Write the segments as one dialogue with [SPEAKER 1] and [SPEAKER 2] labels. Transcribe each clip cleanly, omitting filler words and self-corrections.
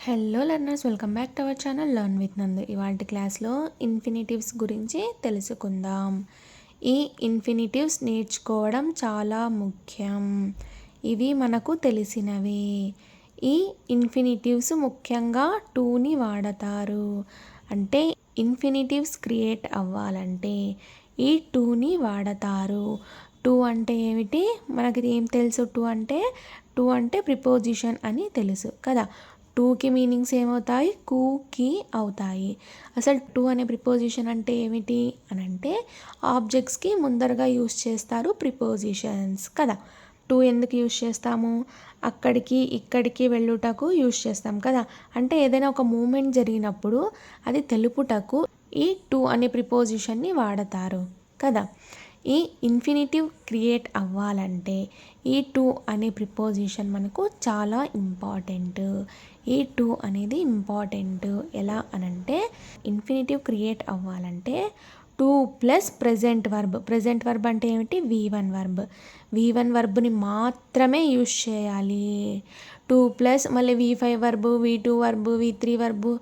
[SPEAKER 1] Hello learners, welcome back to our channel learn with నందు. ఇవాళ క్లాస్లో ఇన్ఫినిటివ్స్ గురించి తెలుసుకుందాం. ఈ ఇన్ఫినిటివ్స్ నేర్చుకోవడం చాలా ముఖ్యం. ఇవి మనకు తెలిసినవి. ఈ ఇన్ఫినిటివ్స్ ముఖ్యంగా టూని వాడతారు. అంటే ఇన్ఫినిటివ్స్ క్రియేట్ అవ్వాలంటే ఈ టూని వాడతారు. టూ అంటే ఏమిటి? మనకి ఏం తెలుసు? టూ అంటే ప్రిపోజిషన్ అని తెలుసు కదా. టూకి మీనింగ్స్ ఏమవుతాయి? కూకి అవుతాయి. అసలు టూ అనే ప్రిపోజిషన్ అంటే ఏమిటి అని అంటే ఆబ్జెక్ట్స్కి ముందరగా యూస్ చేస్తారు ప్రిపోజిషన్స్ కదా. టూ ఎందుకు యూస్ చేస్తాము? అక్కడికి ఇక్కడికి వెళ్ళుటకు యూస్ చేస్తాం కదా. అంటే ఏదైనా ఒక మూమెంట్ జరిగినప్పుడు అది తెలుపుటకు ఈ టూ అనే ప్రిపోజిషన్ని వాడతారు కదా. ఈ ఇన్ఫినిటివ్ క్రియేట్ అవ్వాలంటే ఈ టూ అనే ప్రిపోజిషన్ మనకు చాలా ఇంపార్టెంట్. ఈ టూ అనేది ఇంపార్టెంట్. ఎలా అనంటే ఇన్ఫినిటివ్ క్రియేట్ అవ్వాలంటే టూ ప్లస్ ప్రెజెంట్ వర్బ్ అంటే ఏమిటి? V1 వర్బ్ని మాత్రమే యూస్ చేయాలి. టూ ప్లస్ మళ్ళీ V5 verb, V2 verb, V3 verb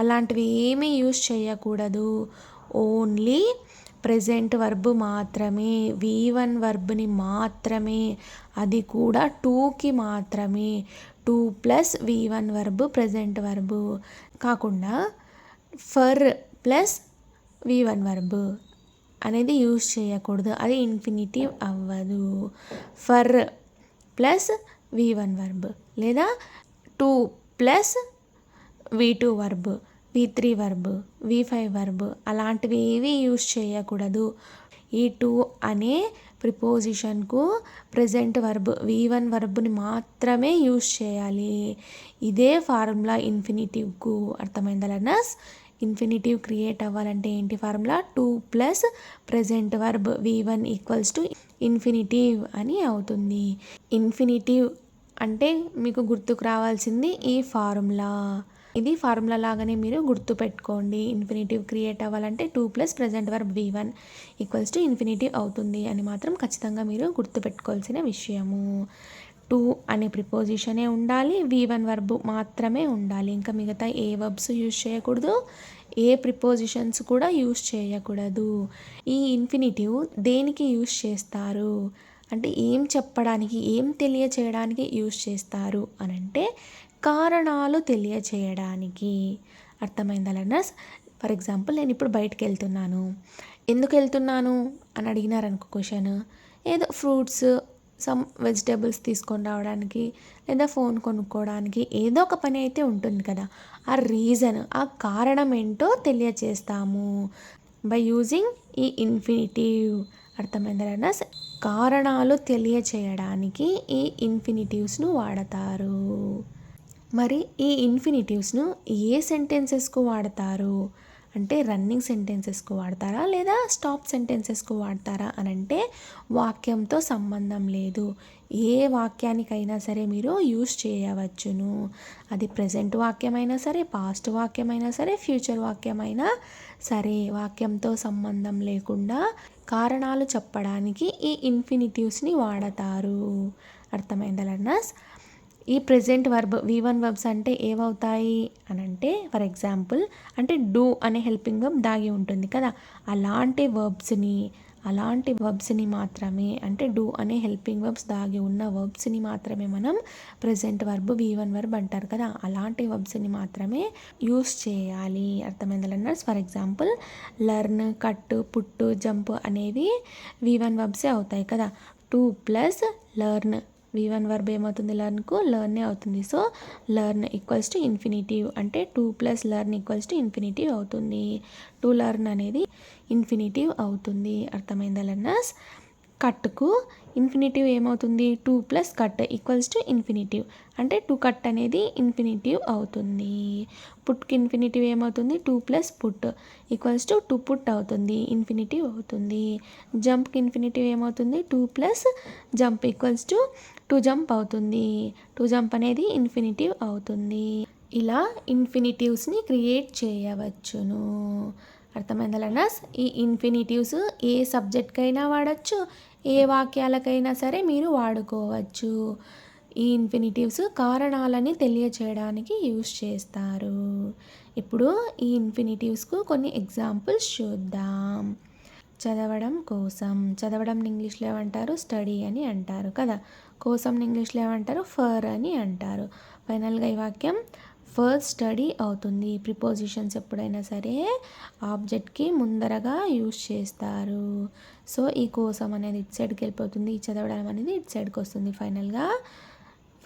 [SPEAKER 1] అలాంటివి ఏమీ యూస్ చేయకూడదు. ఓన్లీ ప్రెజెంట్ వర్బ్ మాత్రమే, V1 వర్బ్ని మాత్రమే, అది కూడా టూకి మాత్రమే. Two plus V1 verb present verb కాకుండా ఫర్ ప్లస్ V1 వర్బ్ అనేది యూస్ చేయకూడదు. అది ఇన్ఫినిటివ్ అవ్వదు. ఫర్ ప్లస్ V1 వర్బ్ లేదా two plus V2 verb, V3 verb, V5 verb అలాంటివి ఏవి యూస్ చేయకూడదు. ఈ టూ అనే ప్రిపోజిషన్కు ప్రెజెంట్ వర్బ్ V1 వర్బ్ని మాత్రమే యూస్ చేయాలి. ఇదే ఫార్ములా ఇన్ఫినిటివ్కు. అర్థమైందా లర్నర్స్? ఇన్ఫినిటివ్ క్రియేట్ అవ్వాలంటే ఏంటి formula? Two plus present verb V1 equals to infinitive అని అవుతుంది. ఇన్ఫినిటివ్ అంటే మీకు గుర్తుకు రావాల్సింది ఈ ఫార్ములా. ఇది ఫార్ములా లాగానే మీరు గుర్తుపెట్టుకోండి. ఇన్ఫినిటివ్ క్రియేట్ అవ్వాలంటే two plus present verb V1 equals to infinitive అవుతుంది అని మాత్రం ఖచ్చితంగా మీరు గుర్తుపెట్టుకోవాల్సిన విషయము. టూ అనే ప్రిపోజిషనే ఉండాలి, V1 వర్బ్ మాత్రమే ఉండాలి. ఇంకా మిగతా ఏ వర్బ్స్ యూజ్ చేయకూడదు, ఏ ప్రిపోజిషన్స్ కూడా యూజ్ చేయకూడదు. ఈ ఇన్ఫినిటివ్ దేనికి యూజ్ చేస్తారు అంటే ఏం చెప్పడానికి, ఏం తెలియచేయడానికి యూజ్ చేస్తారు అని అంటే కారణాలు తెలియచేయడానికి. అర్థమైందా లర్నర్స్? ఫర్ ఎగ్జాంపుల్ నేను ఇప్పుడు బయటకు వెళ్తున్నాను. ఎందుకు వెళ్తున్నాను అని అడిగినారనుకో క్వశ్చన్, ఏదో ఫ్రూట్స్ సమ్ వెజిటేబుల్స్ తీసుకొని రావడానికి లేదా ఫోన్ కొనుక్కోవడానికి ఏదో ఒక పని అయితే ఉంటుంది కదా. ఆ రీజన్, ఆ కారణం ఏంటో తెలియచేస్తాము బై యూజింగ్ ఈ ఇన్ఫినిటివ్. అర్థమైందా లర్నర్స్? కారణాలు తెలియచేయడానికి ఈ ఇన్ఫినిటివ్స్ను వాడతారు. మరి ఈ ఇన్ఫినిటివ్స్ను ఏ సెంటెన్సెస్కు వాడతారు అంటే రన్నింగ్ సెంటెన్సెస్కు వాడతారా లేదా స్టాప్ సెంటెన్సెస్కు వాడతారా అని అంటే వాక్యంతో సంబంధం లేదు. ఏ వాక్యానికైనా సరే మీరు యూస్ చేయవచ్చును. అది ప్రెజెంట్ వాక్యమైనా సరే, పాస్ట్ వాక్యమైనా సరే, ఫ్యూచర్ వాక్యమైనా సరే, వాక్యంతో సంబంధం లేకుండా కారణాలు చెప్పడానికి ఈ ఇన్ఫినిటివ్స్ని వాడతారు. అర్థమైందా లర్నర్స్? ఈ ప్రెజెంట్ వర్బ్ V1 వర్బ్స్ అంటే ఏమవుతాయి అని అంటే ఫర్ ఎగ్జాంపుల్ అంటే డూ అనే హెల్పింగ్ వర్బ్ దాగి ఉంటుంది కదా. అలాంటి వర్బ్స్ని మాత్రమే, అంటే డూ అనే హెల్పింగ్ వర్బ్స్ దాగి ఉన్న వర్బ్స్ని మాత్రమే మనం ప్రెజెంట్ వర్బ్ V1 వర్బ్ అంటారు కదా. అలాంటి వర్బ్స్ని మాత్రమే యూస్ చేయాలి. అర్థమైందా learners? For example learn, cut, put, jump అనేవి V1 వర్బ్సే అవుతాయి కదా. Two plus learn, V1 verb ఏమవుతుంది? లర్న్కు లర్నే అవుతుంది. So learn equals to infinitive అంటే to plus learn equals to infinitive అవుతుంది. టు లర్న్ అనేది ఇన్ఫినిటివ్ అవుతుంది. అర్థమైందా లర్నర్స్? కట్కు ఇన్ఫినిటివ్ ఏమవుతుంది? To plus cut equals to infinitive అంటే టు కట్ అనేది ఇన్ఫినిటివ్ అవుతుంది. పుట్కి ఇన్ఫినిటివ్ ఏమవుతుంది? To plus put equals to to put అవుతుంది, ఇన్ఫినిటివ్ అవుతుంది. జంప్కి ఇన్ఫినిటివ్ ఏమవుతుంది? To plus jump equals to to jump అవుతుంది. టు జంప్ అనేది ఇన్ఫినిటివ్ అవుతుంది. ఇలా ఇన్ఫినిటివ్స్ని క్రియేట్ చేయవచ్చును. అర్థమైందా లర్నర్స్? ఈ ఇన్ఫినిటివ్స్ ఏ సబ్జెక్ట్కైనా వాడచ్చు, ఏ వాక్యాలకైనా సరే మీరు వాడుకోవచ్చు. ఈ ఇన్ఫినిటివ్స్ కారణాలని తెలియచేయడానికి యూస్ చేస్తారు. ఇప్పుడు ఈ ఇన్ఫినిటివ్స్కు కొన్ని ఎగ్జాంపుల్స్ చూద్దాం. చదవడం కోసం, చదవడం ఇంగ్లీష్లో ఏమంటారు? స్టడీ అని అంటారు కదా. కోసం ఇంగ్లీష్లో ఏమంటారు? ఫర్ అని అంటారు. ఫైనల్గా ఈ వాక్యం ఫర్ స్టడీ అవుతుంది. ప్రిపోజిషన్స్ ఎప్పుడైనా సరే ఆబ్జెక్ట్కి ముందరగా యూస్ చేస్తారు. సో ఈ కోసం అనేది ఇటు సైడ్కి వెళ్ళిపోతుంది, ఈ చదవడం అనేది ఇటు సైడ్కి వస్తుంది. ఫైనల్గా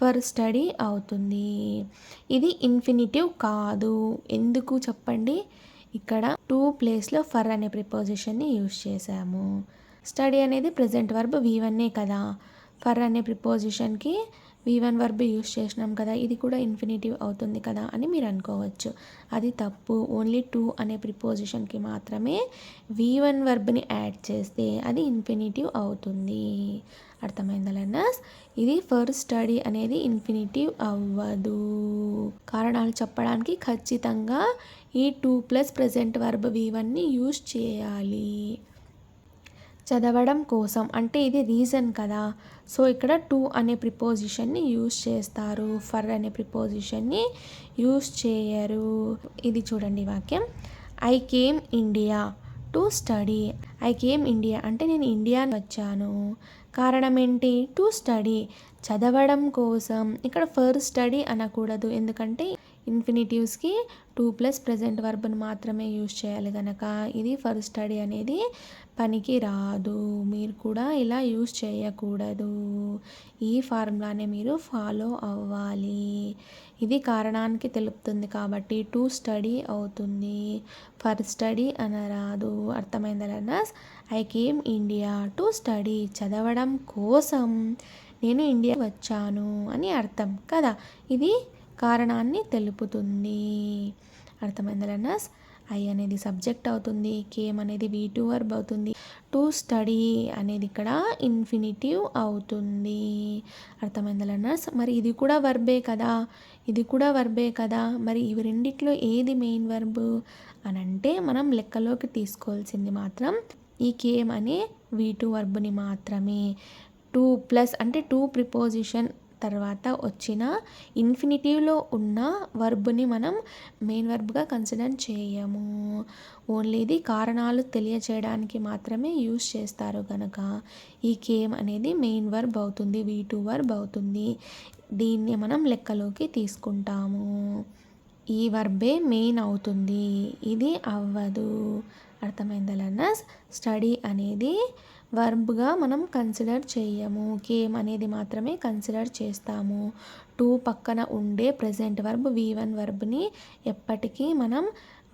[SPEAKER 1] ఫర్ స్టడీ అవుతుంది. ఇది ఇన్ఫినిటివ్ కాదు. ఎందుకు చెప్పండి? ఇక్కడ టు ప్లేస్లో ఫర్ అనే ప్రిపోజిషన్ని యూస్ చేసాము. స్టడీ అనేది ప్రెజెంట్ వర్బ్ V1 కదా. ఫర్ అనే ప్రిపోజిషన్కి V1 వర్బ్ యూస్ చేసినాం కదా, ఇది కూడా ఇన్ఫినిటివ్ అవుతుంది కదా అని మీరు అనుకోవచ్చు. అది తప్పు. ఓన్లీ టు అనే ప్రిపోజిషన్కి మాత్రమే V1 వర్బ్ని యాడ్ చేస్తే అది ఇన్ఫినిటివ్ అవుతుంది. అర్థమైందా లెర్నర్స్? ఇది ఫర్ స్టడీ అనేది ఇన్ఫినిటివ్ అవ్వదు. కారణాలు చెప్పడానికి ఖచ్చితంగా ఈ టు ప్లస్ ప్రెజెంట్ వర్బ్ V1ని యూస్ చేయాలి. చదవడం కోసం అంటే ఇది రీజన్ కదా. సో ఇక్కడ టు అనే ప్రిపోజిషన్ని యూస్ చేస్తారు, ఫర్ అనే ప్రిపోజిషన్ని యూస్ చేయరు. ఇది చూడండి వాక్యం. I came India to study. I came India అంటే నేను ఇండియా వచ్చాను. కారణం ఏంటి? టు స్టడీ, చదవడం కోసం. ఇక్కడ ఫర్ స్టడీ అనకూడదు, ఎందుకంటే ఇన్ఫినిటివ్స్కి టు ప్లస్ ప్రెజెంట్ వర్బ్ని మాత్రమే యూస్ చేయాలి కనుక ఇది ఫర్ స్టడీ అనేది పనికి రాదు. మీరు కూడా ఇలా యూస్ చేయకూడదు. ఈ ఫార్ములానే మీరు ఫాలో అవ్వాలి. ఇది కారణానికి తెలుపుతుంది కాబట్టి టు స్టడీ అవుతుంది, ఫర్ స్టడీ అనరాదు. అర్థమైందా learners? I came India to study, చదవడం కోసం నేను ఇండియా వచ్చాను అని అర్థం కదా. ఇది కారణాన్ని తెలుపుతుంది. అర్థమైందా లెర్నర్స్? ఐ అనేది సబ్జెక్ట్ అవుతుంది, కేమ్ అనేది V2 వర్బ్ అవుతుంది, టు స్టడీ అనేది ఇక్కడ ఇన్ఫినిటివ్ అవుతుంది. అర్థమైందా లెర్నర్స్? మరి ఇది కూడా వర్బే కదా, ఇది కూడా వర్బే కదా. మరి ఇవి రెండిట్లో ఏది మెయిన్ వర్బ్ అని అంటే మనం లెక్కలోకి తీసుకోవాల్సింది మాత్రం ఈ కేమ్ అనే V2 వర్బ్ని మాత్రమే. టు ప్లస్ అంటే టు ప్రిపోజిషన్ తర్వాత వచ్చిన ఇన్ఫినిటివ్లో ఉన్న వర్బ్ని మనం మెయిన్ వర్బ్గా కన్సిడర్ చేయము. ఓన్లీ ఇది కారణాలు తెలియచేయడానికి మాత్రమే యూస్ చేస్తారు కనుక ఈ కేమ్ అనేది మెయిన్ వర్బ్ అవుతుంది, V2 వర్బ్ అవుతుంది. దీన్ని మనం లెక్కలోకి తీసుకుంటాము. ఈ వర్బే మెయిన్ అవుతుంది, ఇది అవ్వదు. అర్థమైందా లెర్నర్స్? స్టడీ అనేది వర్బ్గా మనం కన్సిడర్ చేయము, కేమ్ అనేది మాత్రమే కన్సిడర్ చేస్తాము. టు పక్కన ఉండే ప్రెజెంట్ వర్బ్ V1 వర్బ్ని ఎప్పటికీ మనం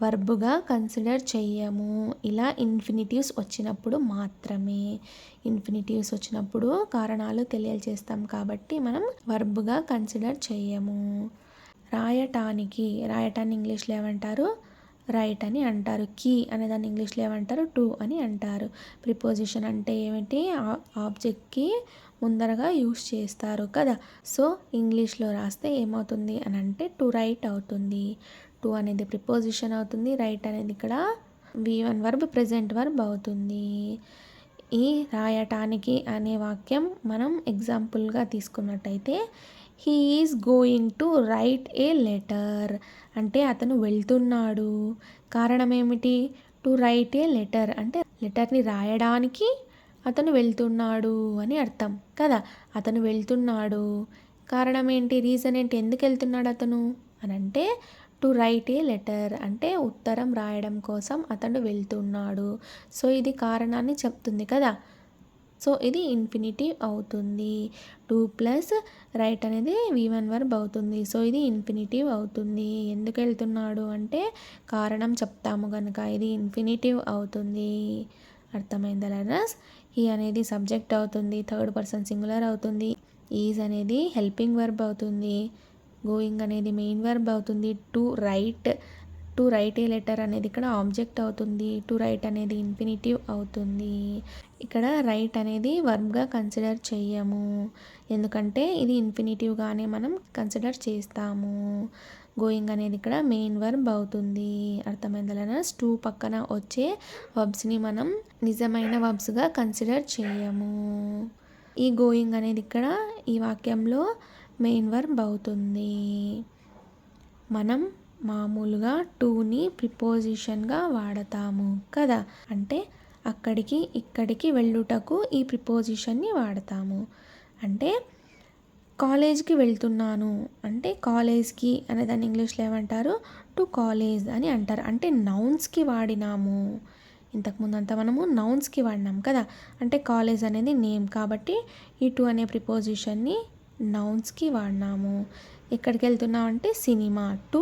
[SPEAKER 1] వర్బ్గా కన్సిడర్ చెయ్యము. ఇలా ఇన్ఫినిటివ్స్ వచ్చినప్పుడు మాత్రమే. ఇన్ఫినిటివ్స్ వచ్చినప్పుడు కారణాలు తెలియజేస్తాం కాబట్టి మనం వర్బ్గా కన్సిడర్ చెయ్యము. రాయటానికి, రాయటాన్ని ఇంగ్లీష్లో ఏమంటారు? రైట్ అని అంటారు. కీ అనే దాన్ని ఇంగ్లీష్లో ఏమంటారు? టు అని అంటారు. ప్రిపోజిషన్ అంటే ఏమిటి? ఆబ్జెక్ట్కి ముందరగా యూస్ చేస్తారు కదా. సో ఇంగ్లీష్లో రాస్తే ఏమవుతుంది అని అంటే టు రైట్ అవుతుంది. టు అనేది ప్రిపోజిషన్ అవుతుంది, రైట్ అనేది ఇక్కడ V1 వర్బ్ ప్రెజెంట్ వర్బ్ అవుతుంది. ఈ రాయటానికి అనే వాక్యం మనం ఎగ్జాంపుల్గా తీసుకున్నట్టయితే he is going to right A letter అంటే అతను వెళ్తున్నాడు. కారణం ఏమిటి? టు రైట్ ఏ లెటర్ అంటే లెటర్ని రాయడానికి అతను వెళ్తున్నాడు అని అర్థం కదా. అతను వెళ్తున్నాడు, కారణం ఏంటి? రీజన్ ఏంటి? ఎందుకు వెళ్తున్నాడు అతను అని అంటే టు రైట్ ఏ లెటర్ అంటే ఉత్తరం రాయడం కోసం అతడు వెళ్తున్నాడు. సో ఇది కారణాన్ని చెప్తుంది కదా. సో ఇది ఇన్ఫినిటివ్ అవుతుంది. టు ప్లస్ రైట్ అనేది V1 వర్బ్ అవుతుంది. సో ఇది ఇన్ఫినిటివ్ అవుతుంది. ఎందుకు వెళ్తున్నాడు అంటే కారణం చెప్తాము కనుక ఇది ఇన్ఫినిటివ్ అవుతుంది. అర్థమైందా లెర్నర్స్? హీ అనేది సబ్జెక్ట్ అవుతుంది, థర్డ్ పర్సన్ సింగులర్ అవుతుంది. ఈజ్ అనేది హెల్పింగ్ వర్బ్ అవుతుంది, గోయింగ్ అనేది మెయిన్ వర్బ్ అవుతుంది. టు రైట్ ఏ లెటర్ అనేది ఇక్కడ ఆబ్జెక్ట్ అవుతుంది. టు రైట్ అనేది ఇన్ఫినిటివ్ అవుతుంది. ఇక్కడ రైట్ అనేది వర్బ్గా కన్సిడర్ చెయ్యము, ఎందుకంటే ఇది ఇన్ఫినిటివ్గానే మనం కన్సిడర్ చేస్తాము. గోయింగ్ అనేది ఇక్కడ మెయిన్ వర్బ్ అవుతుంది. అర్థమైందా లెర్నర్స్? టు పక్కన వచ్చే వర్బ్స్ని మనం నిజమైన వర్బ్స్గా కన్సిడర్ చేయము. ఈ గోయింగ్ అనేది ఇక్కడ ఈ వాక్యంలో మెయిన్ వర్బ్ అవుతుంది. మనం మామూలుగా టూని ప్రిపోజిషన్గా వాడతాము కదా, అంటే అక్కడికి ఇక్కడికి వెళ్ళుటకు ఈ ప్రిపోజిషన్ని వాడతాము. అంటే కాలేజ్కి వెళ్తున్నాను అంటే కాలేజ్కి అనే దాన్ని ఇంగ్లీష్లో ఏమంటారు, టు కాలేజ్ అని అంటారు. అంటే నౌన్స్కి వాడినాము. ఇంతకుముందు అంతా మనము నౌన్స్కి వాడినాం కదా, అంటే కాలేజ్ అనేది నేమ్ కాబట్టి ఈ టు అనే ప్రిపోజిషన్ని నౌన్స్కి వాడినాము. ఎక్కడికి వెళ్తున్నాం అంటే సినిమా, టు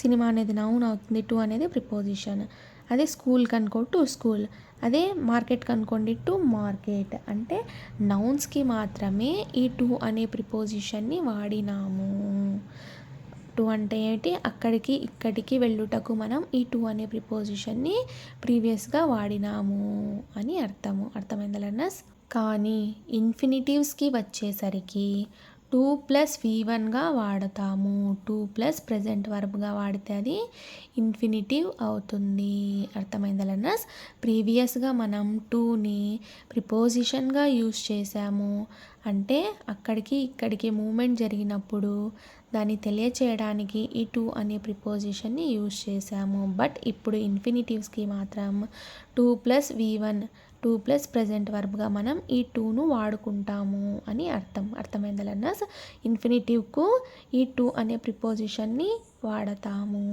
[SPEAKER 1] సినిమా అనేది నౌన్ అవుతుంది, టు అనేది ప్రిపోజిషన్. అదే స్కూల్కి అనుకో టు స్కూల్, అదే మార్కెట్కి అనుకోండి టు మార్కెట్. అంటే నౌన్స్కి మాత్రమే ఈ టు అనే ప్రిపోజిషన్ని వాడినాము. టు అంటే ఏంటి, అక్కడికి ఇక్కడికి వెళ్ళుటకు మనం ఈ టు అనే ప్రిపోజిషన్ని ప్రీవియస్గా వాడినాము అని అర్థమైందా లెర్నర్స్? కానీ ఇన్ఫినిటివ్స్కి వచ్చేసరికి 2+V1గా వాడతాము. 2+ ప్రెజెంట్ వర్బ్గా వాడితే అది ఇన్ఫినిటివ్ అవుతుంది. అర్థమైందా లెర్నర్స్? ప్రీవియస్గా మనం టూని ప్రిపోజిషన్గా యూస్ చేసాము. అంటే అక్కడికి ఇక్కడికి మూమెంట్ జరిగినప్పుడు దాన్ని తెలియచేయడానికి ఈ టు అనే ప్రిపోజిషన్ని యూస్ చేసాము. బట్ ఇప్పుడు ఇన్ఫినిటివ్స్కి మాత్రం 2+V1 2+ ప్రెజెంట్ వర్బ్గా మనం ఈ టూను వాడుకుంటాము అని అర్థమైందా లెర్నర్స్? ఇన్ఫినిటివ్కు ఈ టు అనే ప్రిపోజిషన్ని వాడతాము.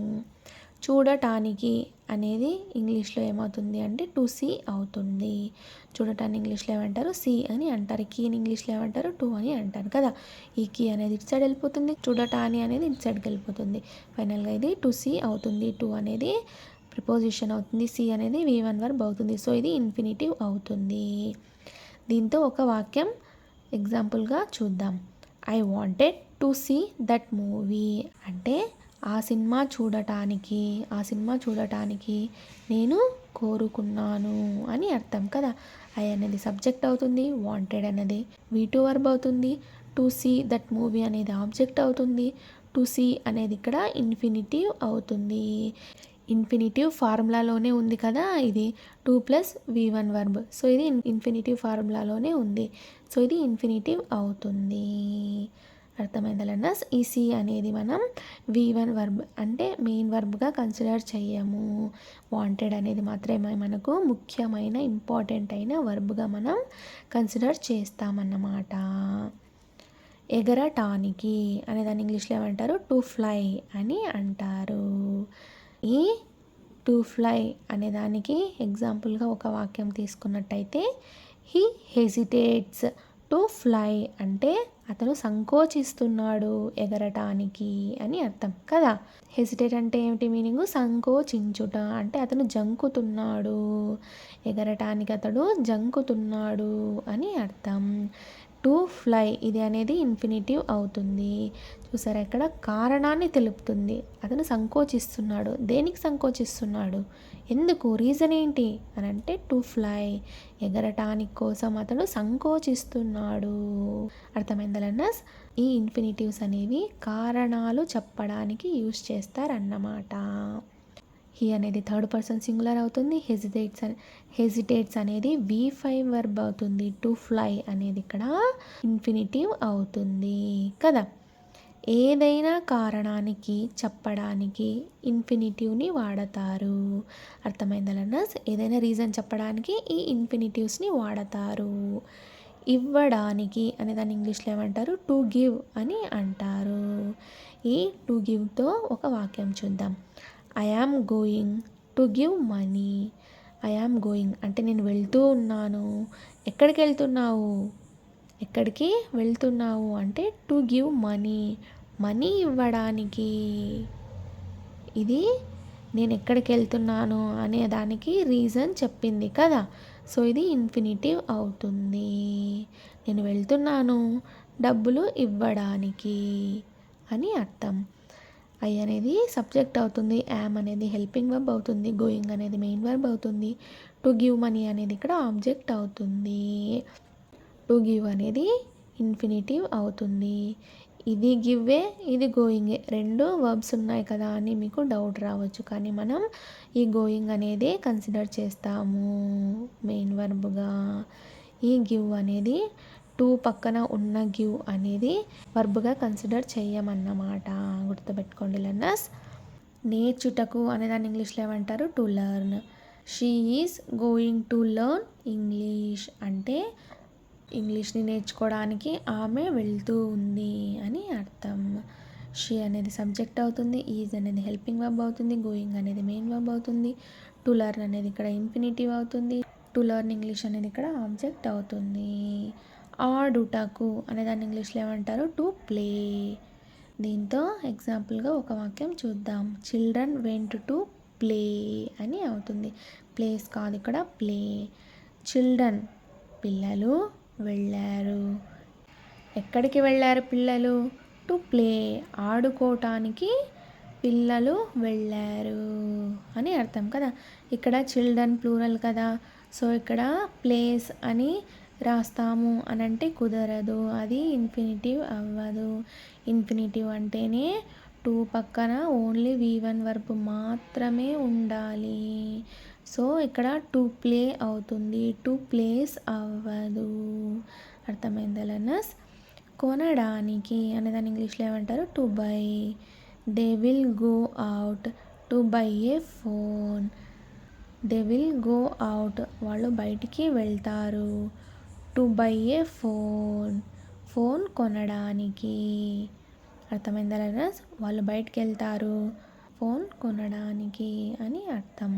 [SPEAKER 1] చూడటానికి అనేది ఇంగ్లీష్లో ఏమవుతుంది అంటే టు సీ అవుతుంది. చూడటాన్ని ఇంగ్లీష్లో ఏమంటారు, సీ అని అంటారు. కీని ఇంగ్లీష్లో ఏమంటారు, టు అని అంటారు కదా. ఈ కీ అనేది ఇటు సైడ్ వెళ్ళిపోతుంది, చూడటాన్ని అనేది ఇటు సైడ్కి వెళ్ళిపోతుంది. ఫైనల్గా ఇది టు సీ అవుతుంది. టు అనేది ప్రిపోజిషన్ అవుతుంది, సి అనేది V1 వర్బ్ అవుతుంది. సో ఇది ఇన్ఫినిటివ్ అవుతుంది. దీంతో ఒక వాక్యం ఎగ్జాంపుల్గా చూద్దాం. I wanted to see that movie అంటే ఆ సినిమా చూడటానికి నేను కోరుకున్నాను అని అర్థం కదా. ఐ అనేది సబ్జెక్ట్ అవుతుంది, వాంటెడ్ అనేది V2 వర్బ్ అవుతుంది, టు సీ దట్ మూవీ అనేది ఆబ్జెక్ట్ అవుతుంది, టు సీ అనేది ఇక్కడ ఇన్ఫినిటివ్ అవుతుంది. ఇన్ఫినిటివ్ ఫార్ములాలోనే ఉంది కదా, ఇది 2+V1 వర్బ్. సో ఇది ఇన్ఫినిటివ్ ఫార్ములాలోనే ఉంది. సో ఇది ఇన్ఫినిటివ్ అవుతుంది. అర్థమైందా లెర్నర్స్? ఈ సి అనేది మనం V1 వర్బ్ అంటే మెయిన్ వర్బ్గా కన్సిడర్ చేయము. వాంటెడ్ అనేది మాత్రమే మనకు ముఖ్యమైన ఇంపార్టెంట్ అయిన వర్బ్గా మనం కన్సిడర్ చేస్తామన్నమాట. ఎగరటానికి అనే దాన్ని ఇంగ్లీష్లో ఏమంటారు, టు ఫ్లై అని అంటారు. ఈ టు ఫ్లై అనే దానికి ఎగ్జాంపుల్గా ఒక వాక్యం తీసుకున్నట్టయితే హీ హెజిటేట్స్ టు ఫ్లై అంటే అతను సంకోచిస్తున్నాడు ఎగరటానికి అని అర్థం కదా. హెజిటేట్ అంటే ఏమిటి మీనింగ్, సంకోచించుట అంటే అతను జంకుతున్నాడు, ఎగరటానికి అతడు జంకుతున్నాడు అని అర్థం. టు ఫ్లై ఇది అనేది ఇన్ఫినిటివ్ అవుతుంది. చూసారా, ఇక్కడ కారణాన్ని తెలుపుతుంది. అతను సంకోచిస్తున్నాడు, దేనికి సంకోచిస్తున్నాడు, ఎందుకు, రీజన్ ఏంటి అని అంటే టు ఫ్లై ఎగరటానికి కోసం అతడు సంకోచిస్తున్నాడు. అర్థమైందా లెర్నర్స్? ఈ ఇన్ఫినిటివ్స్ అనేవి కారణాలు చెప్పడానికి యూస్ చేస్తారన్నమాట. హీ అనేది థర్డ్ పర్సన్ సింగులర్ అవుతుంది. హెజిటేట్స్ అనేది V5 వర్బ్ అవుతుంది. టు ఫ్లై అనేది ఇక్కడ ఇన్ఫినిటివ్ అవుతుంది కదా. ఏదైనా కారణానికి చెప్పడానికి ఇన్ఫినిటివ్ని వాడతారు. అర్థమైందా లెర్నర్స్? ఏదైనా రీజన్ చెప్పడానికి ఈ ఇన్ఫినిటివ్స్ని వాడతారు. ఇవ్వడానికి అనే దాన్ని ఇంగ్లీష్లో ఏమంటారు, టు గివ్ అని అంటారు. ఈ టు గివ్తో ఒక వాక్యం చూద్దాం. I am going to give money. I am going అంటే నేను వెళ్తూ ఉన్నాను. ఎక్కడికి వెళ్తున్నావు, ఎక్కడికి వెళ్తున్నావు అంటే టు గివ్ మనీ, మనీ ఇవ్వడానికి. ఇది నేను ఎక్కడికి వెళ్తున్నాను అనే దానికి రీజన్ చెప్పింది కదా. సో ఇది ఇన్ఫినిటివ్ అవుతుంది. నేను వెళ్తున్నాను డబ్బులు ఇవ్వడానికి అని అర్థం. ఐ అనేది సబ్జెక్ట్ అవుతుంది, యామ్ అనేది హెల్పింగ్ వర్బ్ అవుతుంది, గోయింగ్ అనేది మెయిన్ వర్బ్ అవుతుంది, టు గివ్ మనీ అనేది ఇక్కడ ఆబ్జెక్ట్ అవుతుంది. టు గివ్ అనేది ఇన్ఫినిటివ్ అవుతుంది. ఇది గివ్వే, ఇది గోయింగే, రెండు వర్బ్స్ ఉన్నాయి కదా అని మీకు డౌట్ రావచ్చు. కానీ మనం ఈ గోయింగ్ అనేదే కన్సిడర్ చేస్తాము మెయిన్ వర్బ్గా. ఈ గివ్ అనేది టు పక్కన ఉన్న గివ్ అనేది వర్బ్గా కన్సిడర్ చేయమన్నమాట. గుర్తుపెట్టుకోండి లెర్నర్స్. నేర్చుటకు అనేదాన్ని ఇంగ్లీష్లో ఏమంటారు? To learn. She is going to learn English అంటే ఇంగ్లీష్ని నేర్చుకోవడానికి ఆమె వెళ్తూ ఉంది అని అర్థం. షీ అనేది సబ్జెక్ట్ అవుతుంది, ఈజ్ అనేది హెల్పింగ్ వర్బ్ అవుతుంది, గోయింగ్ అనేది మెయిన్ వర్బ్ అవుతుంది, టు లెర్న్ అనేది ఇక్కడ ఇన్ఫినిటివ్ అవుతుంది, టు లెర్న్ ఇంగ్లీష్ అనేది ఇక్కడ ఆబ్జెక్ట్ అవుతుంది. ఆడుటకు అనేదాన్ని ఇంగ్లీష్లో ఏమంటారు? To play. దీంతో ఎగ్జాంపుల్గా ఒక వాక్యం చూద్దాం. చిల్డ్రన్ వెంట్ టు ప్లే అని అవుతుంది. ప్లేస్ కాదు ఇక్కడ, ప్లే. చిల్డ్రన్ పిల్లలు వెళ్ళారు. ఎక్కడికి వెళ్ళారు పిల్లలు? టు ప్లే ఆడుకోవటానికి పిల్లలు వెళ్ళారు అని అర్థం కదా. ఇక్కడ చిల్డ్రన్ ప్లూరల్ కదా, సో ఇక్కడ ప్లేస్ అని రాస్తాము అని అంటే కుదరదు, అది ఇన్ఫినిటివ్ అవ్వదు. ఇన్ఫినిటివ్ అంటేనే టు పక్కన ఓన్లీ V1 వర్బ్ మాత్రమే ఉండాలి. సో ఇక్కడ టు ప్లే అవుతుంది, టు ప్లేస్ అవ్వదు. అర్థమైందా లెర్నర్స్? కొనడానికి అనేదాన్ని ఇంగ్లీష్లో ఏమంటారు? To buy. They will go out to buy A phone. They will go out వాళ్ళు బయటికి వెళ్తారు. To buy A phone phone కొనడానికి. అర్థమైందా లెర్నర్స్? వాళ్ళు బయటికి వెళ్తారు ఫోన్ కొనడానికి అని అర్థం.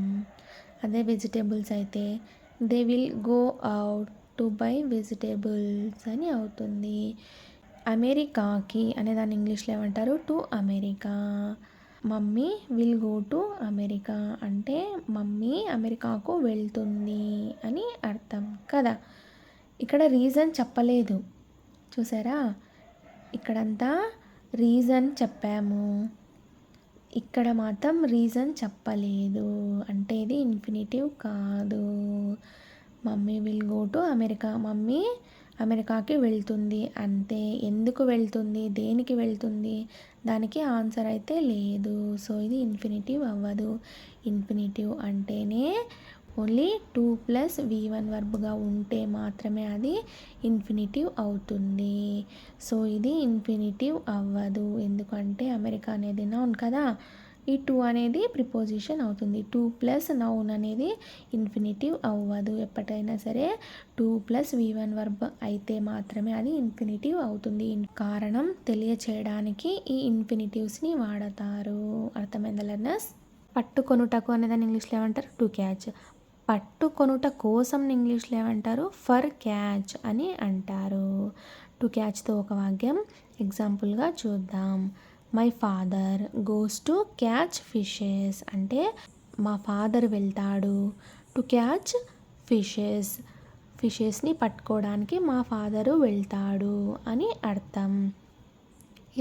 [SPEAKER 1] అదే వెజిటేబుల్స్ అయితే they will go out to buy vegetables అని అవుతుంది. అమెరికాకి అనేదాన్ని ఇంగ్లీష్లో ఏమంటారు? To America. Mummy will go to America అంటే మమ్మీ అమెరికాకు వెళ్తుంది అని అర్థం కదా. ఇక్కడ రీజన్ చెప్పలేదు చూసారా, ఇక్కడంతా రీజన్ చెప్పాము, ఇక్కడ మాత్రం రీజన్ చెప్పలేదు అంటే ఇది ఇన్ఫినిటివ్ కాదు. Mummy will go to America, mummy అమెరికాకి వెళ్తుంది అంతే. ఎందుకు వెళ్తుంది, దేనికి వెళ్తుంది, దానికి ఆన్సర్ అయితే లేదు, సో ఇది ఇన్ఫినిటివ్ అవ్వదు. ఇన్ఫినిటివ్ అంటేనే ఓన్లీ టు ప్లస్ V1 వర్బ్గా ఉంటే మాత్రమే అది ఇన్ఫినిటివ్ అవుతుంది. సో ఇది ఇన్ఫినిటివ్ అవ్వదు, ఎందుకంటే అమెరికా అనేది నౌన్ కదా, ఈ టు అనేది ప్రిపోజిషన్ అవుతుంది. టు ప్లస్ నౌన్ అనేది ఇన్ఫినిటివ్ అవ్వదు. ఎప్పటికైనా సరే టు ప్లస్ V1 వర్బ్ అయితే మాత్రమే అది ఇన్ఫినిటివ్ అవుతుంది. కారణం తెలియచేయడానికి ఈ ఇన్ఫినిటివ్స్ని వాడతారు. అర్థమైందా లెర్నర్స్? పట్టుకొనుటకు అనేదాన్ని ఇంగ్లీష్లో ఏమంటారు? To catch. పట్టుకొనుట కోసం ఇంగ్లీష్లో ఏమంటారు? ఫర్ క్యాచ్ అని అంటారు. టు క్యాచ్తో ఒక వాక్యం ఎగ్జాంపుల్గా చూద్దాం. My father goes to catch fishes అంటే మా ఫాదర్ వెళ్తాడు టు క్యాచ్ ఫిషెస్, ఫిషెస్ని పట్టుకోవడానికి మా ఫాదరు వెళ్తాడు అని అర్థం.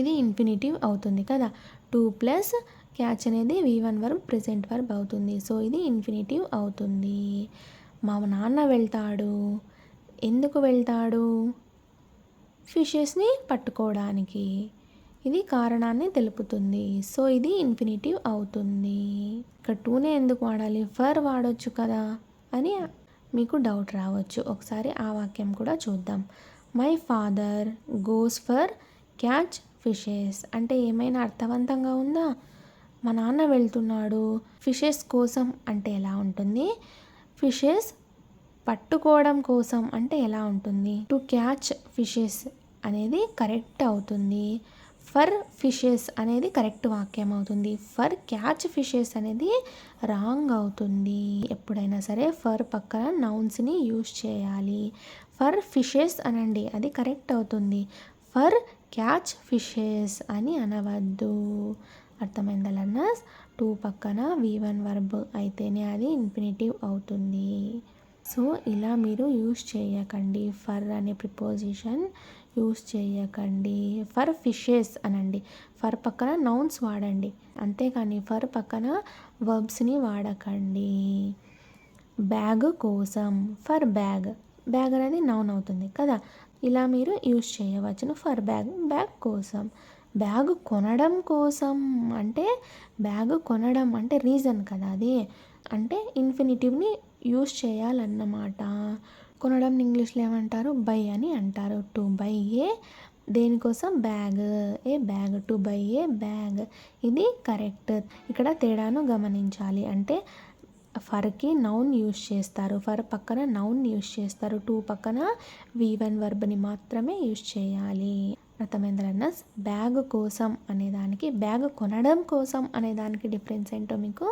[SPEAKER 1] ఇది ఇన్ఫినిటివ్ అవుతుంది కదా. టు ప్లస్ క్యాచ్ అనేది V1 వర్బ్ ప్రెజెంట్ వర్బ్ అవుతుంది, సో ఇది ఇన్ఫినిటివ్ అవుతుంది. మా నాన్న వెళ్తాడు, ఎందుకు వెళ్తాడు? ఫిషెస్ని పట్టుకోవడానికి, ఇది కారణాన్ని తెలుపుతుంది, సో ఇది ఇన్ఫినిటివ్ అవుతుంది. ఇక్కడ టూనే ఎందుకు వాడాలి, ఫర్ వాడొచ్చు కదా అని మీకు డౌట్ రావచ్చు. ఒకసారి ఆ వాక్యం కూడా చూద్దాం. My father goes for catch fishes అంటే ఏమైనా అర్థవంతంగా ఉందా? మా నాన్న వెళ్తున్నాడు ఫిషెస్ కోసం అంటే ఎలా ఉంటుంది? ఫిషెస్ పట్టుకోవడం కోసం అంటే ఎలా ఉంటుంది? టు క్యాచ్ ఫిషెస్ అనేది కరెక్ట్ అవుతుంది. ఫర్ ఫిషెస్ అనేది కరెక్ట్ వాక్యం అవుతుంది. ఫర్ క్యాచ్ ఫిషెస్ అనేది రాంగ్ అవుతుంది. ఎప్పుడైనా సరే ఫర్ పక్కన నౌన్స్ని యూజ్ చేయాలి. ఫర్ ఫిషెస్ అనండి, అది కరెక్ట్ అవుతుంది. ఫర్ క్యాచ్ ఫిషెస్ అని అనవద్దు. అర్థమైందా లెర్నర్స్? టు పక్కన V1 వర్బ్ అయితేనే అది ఇన్ఫినిటివ్ అవుతుంది. సో ఇలా మీరు యూజ్ చేయకండి, ఫర్ అనే ప్రిపోజిషన్ యూజ్ చేయకండి. ఫర్ ఫిషెస్ అనండి, ఫర్ పక్కన నౌన్స్ వాడండి, అంతేకాని ఫర్ పక్కన వర్బ్స్ని వాడకండి. బ్యాగ్ కోసం ఫర్ బ్యాగ్, బ్యాగ్ అనేది నౌన్ అవుతుంది కదా, ఇలా మీరు యూజ్ చేయవచ్చును. ఫర్ బ్యాగ్, బ్యాగ్ కోసం. బ్యాగ్ కొనడం కోసం అంటే బ్యాగ్ కొనడం అంటే రీజన్ కదా, అది అంటే ఇన్ఫినిటివ్ని యూజ్ చేయాలన్నమాట. కొనడం ఇంగ్లీష్లో ఏమంటారు? బై అని అంటారు. టు బై ఏ దేనికోసం? Bag. A bag, to buy A bag. ఇది కరెక్ట్. ఇక్కడ తేడాను గమనించాలి. అంటే ఫర్కి నౌన్ యూస్ చేస్తారు, ఫర్ పక్కన నౌన్ యూస్ చేస్తారు, టు పక్కన V1 వర్బ్ని మాత్రమే యూస్ చేయాలి. అర్థమైందా లెర్నర్స్? బ్యాగ్ కోసం అనేదానికి, బ్యాగ్ కొనడం కోసం అనేదానికి డిఫరెన్స్ ఏంటో మీకు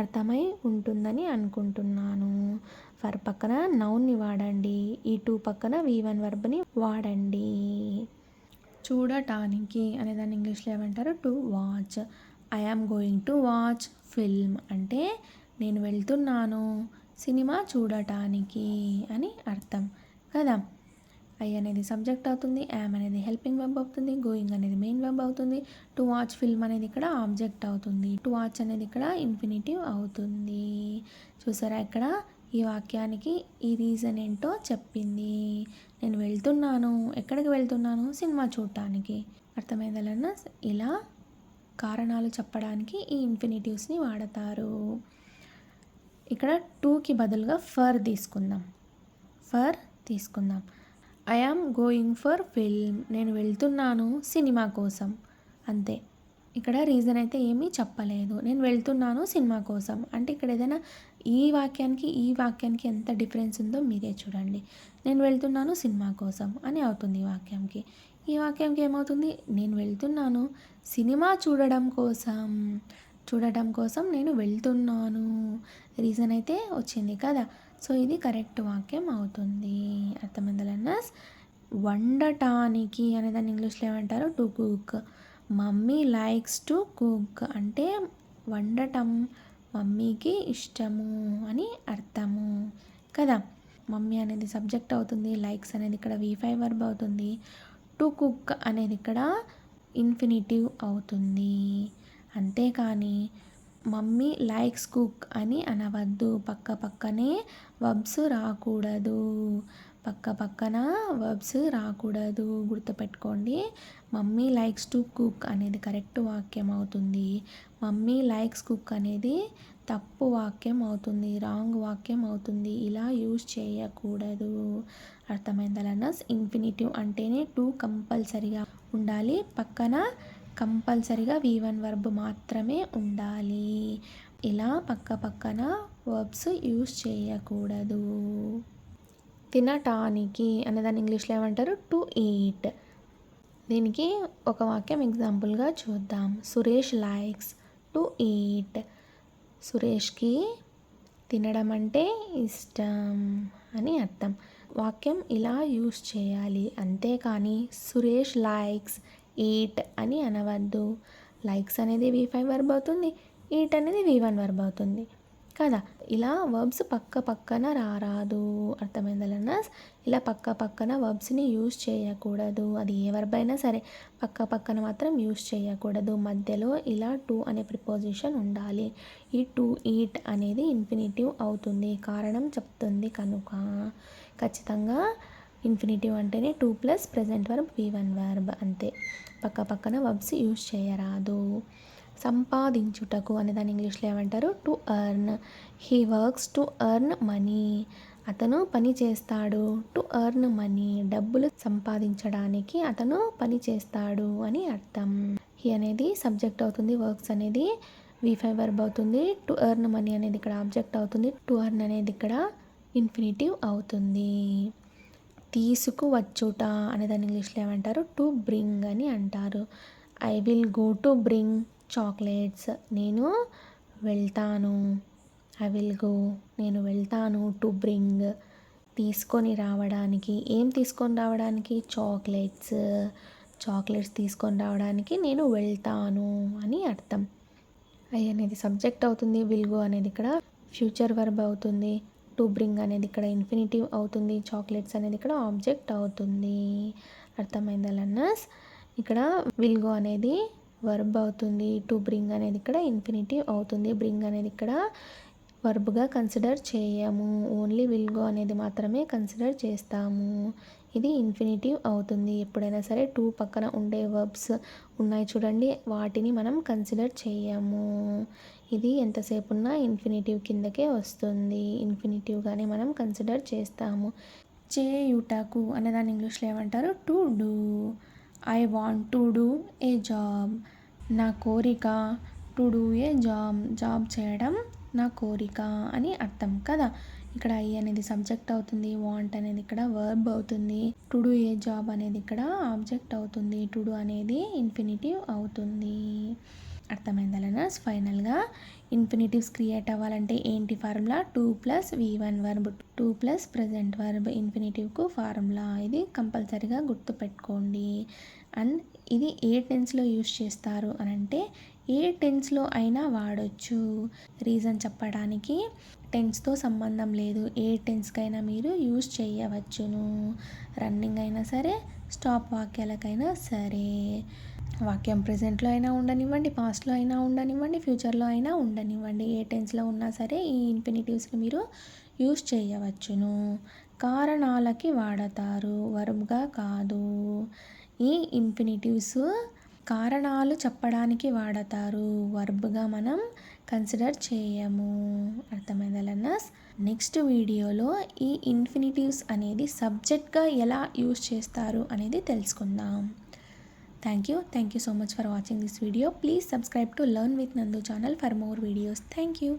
[SPEAKER 1] అర్థమై ఉంటుందని అనుకుంటున్నాను. ఫర్ పక్కన నౌన్ని వాడండి, ఈ టు పక్కన V1 వర్బ్ని వాడండి. చూడటానికి అనేదాన్ని ఇంగ్లీష్లో ఏమంటారు? To watch. I am going to watch film అంటే నేను వెళ్తున్నాను సినిమా చూడటానికి అని అర్థం కదా. ఐ అనేది సబ్జెక్ట్ అవుతుంది, యామ్ అనేది హెల్పింగ్ వెబ్ అవుతుంది, గోయింగ్ అనేది మెయిన్ వెబ్ అవుతుంది, టు వాచ్ ఫిల్మ్ అనేది ఇక్కడ ఆబ్జెక్ట్ అవుతుంది, టు వాచ్ అనేది ఇక్కడ ఇన్ఫినిటివ్ అవుతుంది. చూసారా ఇక్కడ ఈ వాక్యానికి ఈ రీజన్ ఏంటో చెప్పింది. నేను వెళ్తున్నాను, ఎక్కడికి వెళ్తున్నాను? సినిమా చూడటానికి. అర్థమైందా లెర్నర్స్? ఇలా కారణాలు చెప్పడానికి ఈ ఇన్ఫినిటివ్స్ని వాడతారు. ఇక్కడ టూకి బదులుగా ఫర్ తీసుకుందాం. ఫర్ తీసుకుందాం. I am going for film. నేను వెళ్తున్నాను సినిమా కోసం. అంతే. ఇక్కడ రీజన్ అయితే ఏమీ చెప్పలేదు. నేను వెళ్తున్నాను సినిమా కోసం అంటే ఇక్కడ ఏదైనా ఈ వాక్యానికి ఎంత డిఫరెన్స్ ఉందో మీరే చూడండి. నేను వెళ్తున్నాను సినిమా కోసం అని అవుతుంది ఈ వాక్యంకి. ఈ వాక్యంకి ఏమవుతుంది? నేను వెళ్తున్నాను సినిమా చూడడం కోసం నేను వెళ్తున్నాను. రీజన్ అయితే వచ్చింది కదా. సో ఇది కరెక్ట్ వాక్యం అవుతుంది. అర్థమైందా లెర్నర్స్? వండటానికి అనేదాన్ని ఇంగ్లీష్లో ఏమంటారు? To cook. Mummy likes to cook అంటే వండటం మమ్మీకి ఇష్టము అని అర్థము కదా. మమ్మీ అనేది సబ్జెక్ట్ అవుతుంది, లైక్స్ అనేది ఇక్కడ V5 వర్బ్ అవుతుంది, టు కుక్ అనేది ఇక్కడ ఇన్ఫినిటివ్ అవుతుంది. అంతేకాని మమ్మీ లైక్స్ కుక్ అని అనవద్దు. పక్కనే వర్బ్స్ రాకూడదు. పక్కన వర్బ్స్ రాకూడదు, గుర్తుపెట్టుకోండి. మమ్మీ లైక్స్ టు కుక్ అనేది కరెక్ట్ వాక్యం అవుతుంది. మమ్మీ లైక్స్ కుక్ అనేది తప్పు వాక్యం అవుతుంది, రాంగ్ వాక్యం అవుతుంది. ఇలా యూజ్ చేయకూడదు. అర్థమైందా లెర్నర్స్? ఇన్ఫినిటివ్ అంటేనే టు కంపల్సరిగా ఉండాలి, పక్కన కంపల్సరిగా V1 వర్బ్ మాత్రమే ఉండాలి. ఇలా పక్కన వర్బ్స్ యూజ్ చేయకూడదు. తినటానికి అనేదాన్ని ఇంగ్లీష్లో ఏమంటారు? To eat. దీనికి ఒక వాక్యం ఎగ్జాంపుల్గా చూద్దాం. Suresh likes to eat. సురేష్కి తినడం అంటే ఇష్టం అని అర్థం. వాక్యం ఇలా యూజ్ చేయాలి. అంతేకాని సురేష్ లైక్స్ ఈట్ అని అనవద్దు. లైక్స్ అనేది V5 వర్బ్ అవుతుంది, ఈట్ అనేది V1 వర్బ్ అవుతుంది కదా. ఇలా వర్బ్స్ పక్కన రారాదు. అర్థమైందా లెర్నర్స్? ఇలా పక్కన వర్బ్స్ని యూజ్ చేయకూడదు. అది ఏ వర్బ్ అయినా సరే పక్కన మాత్రం యూజ్ చేయకూడదు. మధ్యలో ఇలా టు అనే ప్రిపోజిషన్ ఉండాలి. ఈ టు ఈట్ అనేది ఇన్ఫినిటివ్ అవుతుంది, కారణం చెప్తుంది కనుక. ఖచ్చితంగా ఇన్ఫినిటివ్ అంటేనే to plus present verb V1 verb అంతే. పక్కన వర్బ్స్ యూజ్ చేయరాదు. సంపాదించుటకు అనేదాన్ని ఇంగ్లీష్లో ఏమంటారు? To earn. He works to earn money. అతను పని చేస్తాడు టు ఎర్న్ మనీ. డబ్బులు సంపాదించడానికి అతను పని చేస్తాడు అని అర్థం. హీ అనేది సబ్జెక్ట్ అవుతుంది, వర్క్స్ అనేది V5 వర్బ్ అవుతుంది, టు ఎర్న్ మనీ అనేది ఇక్కడ ఆబ్జెక్ట్ అవుతుంది, టు ఎర్న్ అనేది ఇక్కడ ఇన్ఫినిటివ్ అవుతుంది. తీసుకువచ్చుట అనేదాన్ని ఇంగ్లీష్లో ఏమంటారు? టు బ్రింగ్ అని అంటారు. I will go to bring chocolates. నేను వెళ్తాను, ఐ విల్ గో, నేను వెళ్తాను, టు బ్రింగ్ తీసుకొని రావడానికి. ఏం తీసుకొని రావడానికి? చాక్లెట్స్ తీసుకొని రావడానికి నేను వెళ్తాను అని అర్థం. ఐ అనేది సబ్జెక్ట్ అవుతుంది, విల్ గో అనేది ఇక్కడ ఫ్యూచర్ వర్బ్ అవుతుంది, టు బ్రింగ్ అనేది ఇక్కడ ఇన్ఫినిటివ్ అవుతుంది, చాక్లెట్స్ అనేది ఇక్కడ ఆబ్జెక్ట్ అవుతుంది. అర్థమైందా లెర్నర్స్? ఇక్కడ విల్ గో అనేది వర్బ్ అవుతుంది, టు బ్రింగ్ అనేది ఇక్కడ ఇన్ఫినిటివ్ అవుతుంది. బ్రింగ్ అనేది ఇక్కడ వర్బ్గా కన్సిడర్ చేయము, ఓన్లీ విల్ గో అనేది మాత్రమే కన్సిడర్ చేస్తాము. ఇది ఇన్ఫినిటివ్ అవుతుంది. ఎప్పుడైనా సరే టు పక్కన ఉండే వర్బ్స్ ఉన్నాయి చూడండి, వాటిని మనం కన్సిడర్ చేయము. ఇది ఎంతసేపు ఉన్నా ఇన్ఫినిటివ్ కిందకే వస్తుంది, ఇన్ఫినిటివ్గానే మనం కన్సిడర్ చేస్తాము. చేయుటకు అనే దాన్ని ఇంగ్లీష్లో ఏమంటారు? To do. I want to do a job. నా కోరిక to do a job. Job చేయడం నా కోరిక అని అర్థం కదా. ఇక్కడ ఐ అనేది సబ్జెక్ట్ అవుతుంది, వాంట్ అనేది ఇక్కడ వర్బ్ అవుతుంది, టు డూ ఏ జాబ్ అనేది ఇక్కడ ఆబ్జెక్ట్ అవుతుంది, టు డూ అనేది ఇన్ఫినిటివ్ అవుతుంది. అర్థమైందా లెర్నర్స్? ఫైనల్గా ఇన్ఫినిటివ్స్ క్రియేట్ అవ్వాలంటే ఏంటి formula? 2+V1 verb, 2+ present verb ఇన్ఫినిటివ్కు ఫార్ములా. ఇది కంపల్సరీగా గుర్తుపెట్టుకోండి. అండ్ ఇది ఏ టెన్స్లో యూస్ చేస్తారు అని అంటే ఏ టెన్స్లో అయినా వాడచ్చు. రీజన్ చెప్పడానికి టెన్స్తో సంబంధం లేదు, ఏ టెన్స్కైనా మీరు యూస్ చేయవచ్చును. రన్నింగ్ అయినా సరే, స్టాప్ వాక్యాలకైనా సరే. వాక్యం ప్రెజెంట్లో అయినా ఉండనివ్వండి, పాస్ట్లో అయినా ఉండనివ్వండి, ఫ్యూచర్లో అయినా ఉండనివ్వండి, ఏ టెన్స్లో ఉన్నా సరే ఈ ఇన్ఫినిటివ్స్ని మీరు యూస్ చేయవచ్చును. కారణాలకి వాడతారు, వర్బ్గా కాదు. ఈ ఇన్ఫినిటివ్స్ కారణాలు చెప్పడానికి వాడతారు, వర్బ్గా మనం కన్సిడర్ చేయము. అర్థమైందా లెర్నర్స్? నెక్స్ట్ వీడియోలో ఈ ఇన్ఫినిటివ్స్ అనేది సబ్జెక్ట్గా ఎలా యూస్ చేస్తారు అనేది తెలుసుకుందాం. Thank you so much for watching this video. Please subscribe to Learn with Nandu channel for more videos. Thank you.